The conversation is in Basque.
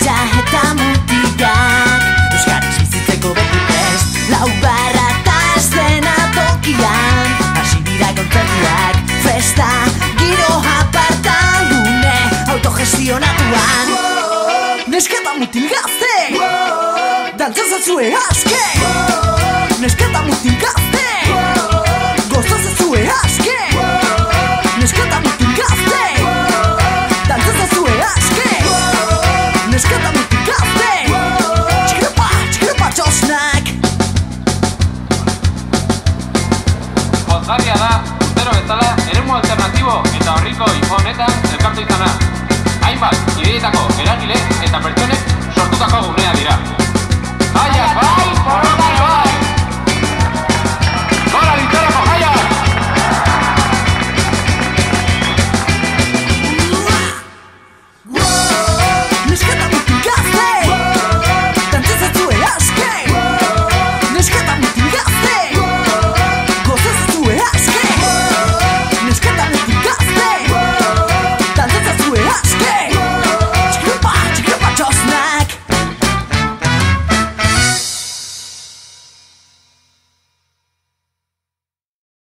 Gaztetxa eta mutilak euskaraz bizitzeko beti prest. Lau barra eta eszena tokian hasi dira kontzertuak, festa, giro apartan gune autogestionatuan. Nesketa mutil gazte, dantzazazue aske. Nesketa mutil gazte, gozazazue aske. Nesketa mutil gazte, dantzazazue aske. Nesketa mutil gazte, txikrepa txosnak. Pozgarria da, urtero bezala, eremu alternatibo eta horriko info honetan elkartu izana. Hainbat, ideietako eragile eta pertsonek sortutako gune.